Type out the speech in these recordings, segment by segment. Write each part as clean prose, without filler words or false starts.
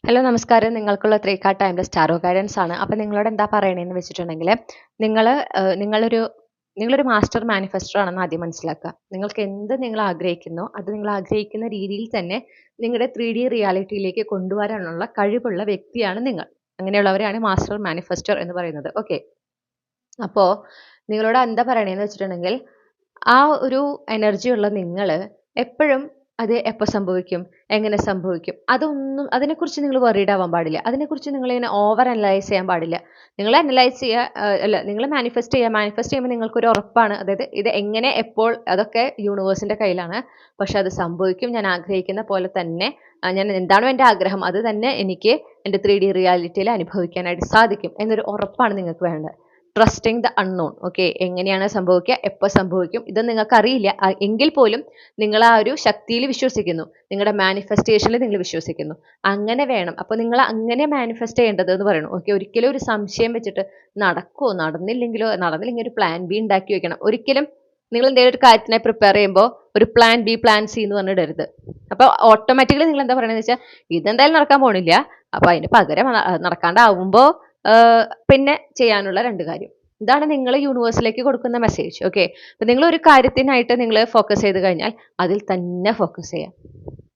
Hello നമസ്കാരം. നിങ്ങൾക്കുള്ള 3 card timeless taro guidance ആണ്. അപ്പോൾ നിങ്ങളോട് എന്താ പറയണേന്ന് വെച്ചിട്ടുണ്ടെങ്കിൽ നിങ്ങൾ നിങ്ങളൊരു നിങ്ങളൊരു മാസ്റ്റർ മാനിഫെസ്റ്റർ ആണെന്ന് ആദ്യം മനസ്സിലാക്കുക. നിങ്ങൾക്ക് എന്ത് നിങ്ങൾ ആഗ്രഹിക്കുന്നോ അത് നിങ്ങൾ ആഗ്രഹിക്കുന്ന രീതിയിൽ തന്നെ നിങ്ങളുടെ 3D റിയാലിറ്റിയിലേക്ക് കൊണ്ടുവരാനുള്ള കഴിവുള്ള വ്യക്തിയാണ് നിങ്ങൾ. അങ്ങനെയുള്ളവരെയാണ് മാസ്റ്റർ മാനിഫെസ്റ്റർ എന്ന് പറയുന്നത്. ഓക്കെ. അപ്പോൾ നിങ്ങളോട് എന്താ പറയണേന്ന് വെച്ചിട്ടുണ്ടെങ്കിൽ ആ ഒരു എനർജി ഉള്ള നിങ്ങൾ എപ്പോഴും അത് എപ്പോൾ സംഭവിക്കും, എങ്ങനെ സംഭവിക്കും, അതിനെക്കുറിച്ച് നിങ്ങൾ വറീഡ് ആവാൻ പാടില്ല. അതിനെക്കുറിച്ച് നിങ്ങൾ ഇങ്ങനെ ഓവർ അനലൈസ് ചെയ്യാൻ പാടില്ല. നിങ്ങൾ അനലൈസ് ചെയ്യുക, അല്ല, നിങ്ങൾ മാനിഫെസ്റ്റ് ചെയ്യുമ്പോൾ നിങ്ങൾക്കൊരു ഉറപ്പാണ്. അതായത് ഇത് എങ്ങനെ, എപ്പോൾ, അതൊക്കെ യൂണിവേഴ്സിൻ്റെ കയ്യിലാണ്. പക്ഷെ അത് സംഭവിക്കും. ഞാൻ ആഗ്രഹിക്കുന്ന പോലെ തന്നെ, ഞാൻ എന്താണോ എൻ്റെ ആഗ്രഹം അത് തന്നെ എനിക്ക് എൻ്റെ 3D റിയാലിറ്റിയിൽ അനുഭവിക്കാനായിട്ട് സാധിക്കും എന്നൊരു ഉറപ്പാണ് നിങ്ങൾക്ക് വേണ്ടത്. Trusting the unknown. ഓക്കെ. എങ്ങനെയാണ് സംഭവിക്കുക, എപ്പോൾ സംഭവിക്കും, ഇത് നിങ്ങൾക്ക് അറിയില്ല. എങ്കിൽ പോലും നിങ്ങൾ ആ ഒരു ശക്തിയിൽ വിശ്വസിക്കുന്നു, നിങ്ങളുടെ മാനിഫെസ്റ്റേഷനിൽ നിങ്ങൾ വിശ്വസിക്കുന്നു. അങ്ങനെ വേണം. അപ്പോൾ നിങ്ങൾ അങ്ങനെ മാനിഫെസ്റ്റ് ചെയ്യേണ്ടത് എന്ന് പറയുന്നു. ഓക്കെ. ഒരിക്കലും ഒരു സംശയം വെച്ചിട്ട് നടക്കുമോ, നടന്നില്ലെങ്കിൽ ഒരു പ്ലാൻ ബി ഉണ്ടാക്കി വെക്കണം. ഒരിക്കലും നിങ്ങൾ എന്തെങ്കിലും ഒരു കാര്യത്തിനായി പ്രിപ്പയർ ചെയ്യുമ്പോൾ ഒരു പ്ലാൻ ബി, പ്ലാൻ സി എന്ന് പറഞ്ഞിടരുത്. അപ്പോൾ ഓട്ടോമാറ്റിക്കലി നിങ്ങൾ എന്താ പറയണമെന്ന് വെച്ചാൽ ഇതെന്തായാലും നടക്കാൻ പോണില്ല, അപ്പോൾ അതിന് പകരം നടക്കാണ്ടാവുമ്പോൾ പിന്നെ ചെയ്യാനുള്ള 2 കാര്യം. ഇതാണ് നിങ്ങൾ യൂണിവേഴ്സിലേക്ക് കൊടുക്കുന്ന മെസ്സേജ്. ഓക്കെ. അപ്പൊ നിങ്ങൾ ഒരു കാര്യത്തിനായിട്ട് നിങ്ങൾ ഫോക്കസ് ചെയ്ത് കഴിഞ്ഞാൽ അതിൽ തന്നെ ഫോക്കസ് ചെയ്യാം.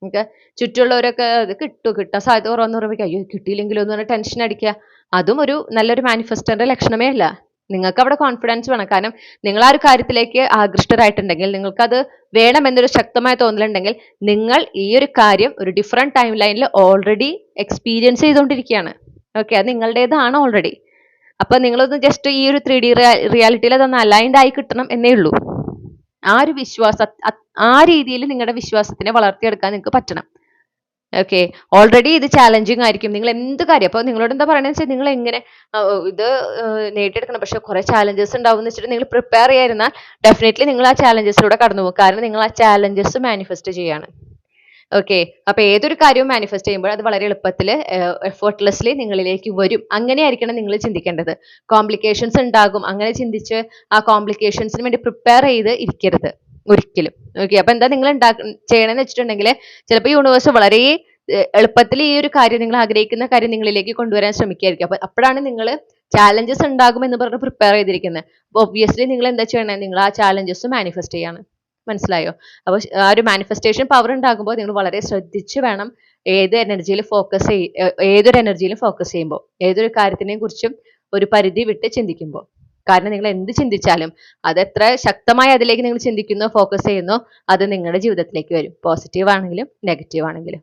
ഓക്കെ. ചുറ്റുമുള്ളവരൊക്കെ അത് കിട്ടാൻ സാധ്യത കുറവെന്ന് പറയുമ്പോൾ അയ്യോ കിട്ടിയില്ലെങ്കിലോ എന്ന് പറഞ്ഞാൽ ടെൻഷൻ അടിക്കുക. അതും ഒരു നല്ലൊരു മാനിഫെസ്റ്ററിന്റെ ലക്ഷണമേ അല്ല. നിങ്ങൾക്ക് അവിടെ കോൺഫിഡൻസ് വേണം. കാരണം നിങ്ങൾ ആ ഒരു കാര്യത്തിലേക്ക് ആകൃഷ്ടരായിട്ടുണ്ടെങ്കിൽ, നിങ്ങൾക്കത് വേണമെന്നൊരു ശക്തമായ തോന്നലുണ്ടെങ്കിൽ, നിങ്ങൾ ഈ ഒരു കാര്യം ഒരു ഡിഫറെന്റ് ടൈം ലൈനിൽ ഓൾറെഡി എക്സ്പീരിയൻസ് ചെയ്തുകൊണ്ടിരിക്കുകയാണ്. ഓക്കെ. അത് നിങ്ങളുടേതാണ് ഓൾറെഡി. അപ്പൊ നിങ്ങളൊന്ന് ജസ്റ്റ് ഈ ഒരു 3D റിയാലിറ്റിയിൽ അതൊന്ന് അലൈൻഡ് ആയി കിട്ടണം എന്നേ ഉള്ളൂ. ആ ഒരു ആ രീതിയിൽ നിങ്ങളുടെ വിശ്വാസത്തിനെ വളർത്തിയെടുക്കാൻ നിങ്ങൾക്ക് പറ്റണം. ഓക്കെ. ഓൾറെഡി ഇത് ചാലഞ്ചിങ് ആയിരിക്കും. നിങ്ങൾ എന്ത് കാര്യം, അപ്പോൾ നിങ്ങളോട് എന്താ പറയണെന്ന് വെച്ചാൽ നിങ്ങൾ എങ്ങനെ ഇത് നേടിയെടുക്കണം. പക്ഷെ കുറെ ചാലഞ്ചസ് ഉണ്ടാവും എന്ന് വെച്ചിട്ട് നിങ്ങൾ പ്രിപ്പയർ ചെയ്യാതിരുന്നാൽ ഡെഫിനറ്റ്ലി നിങ്ങൾ ആ ചാലഞ്ചസിലൂടെ കടന്നു പോകും. കാരണം നിങ്ങൾ ആ ചാലഞ്ചസ് മാനിഫെസ്റ്റ് ചെയ്യാണ്. ഓക്കെ. അപ്പൊ ഏതൊരു കാര്യവും മാനിഫെസ്റ്റ് ചെയ്യുമ്പോൾ അത് വളരെ എളുപ്പത്തിൽ എഫേർട്ട്ലെസ്ലി നിങ്ങളിലേക്ക് വരും. അങ്ങനെയായിരിക്കണം നിങ്ങൾ ചിന്തിക്കേണ്ടത്. കോംപ്ലിക്കേഷൻസ് ഉണ്ടാകും. അങ്ങനെ ചിന്തിച്ച് ആ കോംപ്ലിക്കേഷൻസിന് വേണ്ടി പ്രിപ്പയർ ചെയ്ത് ഇരിക്കരുത് ഒരിക്കലും. ഓക്കെ. അപ്പൊ എന്താ നിങ്ങൾ ചെയ്യണമെന്ന് വെച്ചിട്ടുണ്ടെങ്കിൽ ചിലപ്പോൾ യൂണിവേഴ്സ് വളരെ എളുപ്പത്തിൽ ഈ ഒരു കാര്യം, നിങ്ങൾ ആഗ്രഹിക്കുന്ന കാര്യം നിങ്ങളിലേക്ക് കൊണ്ടുവരാൻ ശ്രമിക്കുകയായിരിക്കും. അപ്പോഴാണ് നിങ്ങൾ ചാലഞ്ചസ് ഉണ്ടാകും എന്ന് പറഞ്ഞ് പ്രിപ്പയർ ചെയ്തിരിക്കുന്നത്. അപ്പോൾ ഒബ്വിയസ്ലി നിങ്ങൾ എന്താ ചെയ്യണത്, നിങ്ങൾ ആ ചാലഞ്ചസ് മാനിഫെസ്റ്റ് ചെയ്യാണ്. മനസ്സിലായോ? അപ്പോൾ ആ ഒരു മാനിഫെസ്റ്റേഷൻ പവർ ഉണ്ടാകുമ്പോൾ നിങ്ങൾ വളരെ ശ്രദ്ധിച്ച് വേണം ഏതൊരു എനർജിയിലും ഫോക്കസ് ചെയ്യുമ്പോൾ, ഏതൊരു കാര്യത്തിനെയും കുറിച്ചും ഒരു പരിധി വിട്ട് ചിന്തിക്കുമ്പോൾ. കാരണം നിങ്ങൾ എന്ത് ചിന്തിച്ചാലും അത് എത്ര ശക്തമായി അതിലേക്ക് നിങ്ങൾ ചിന്തിക്കുന്നോ, ഫോക്കസ് ചെയ്യുന്നോ, അത് നിങ്ങളുടെ ജീവിതത്തിലേക്ക് വരും. പോസിറ്റീവ് ആണെങ്കിലും നെഗറ്റീവ് ആണെങ്കിലും.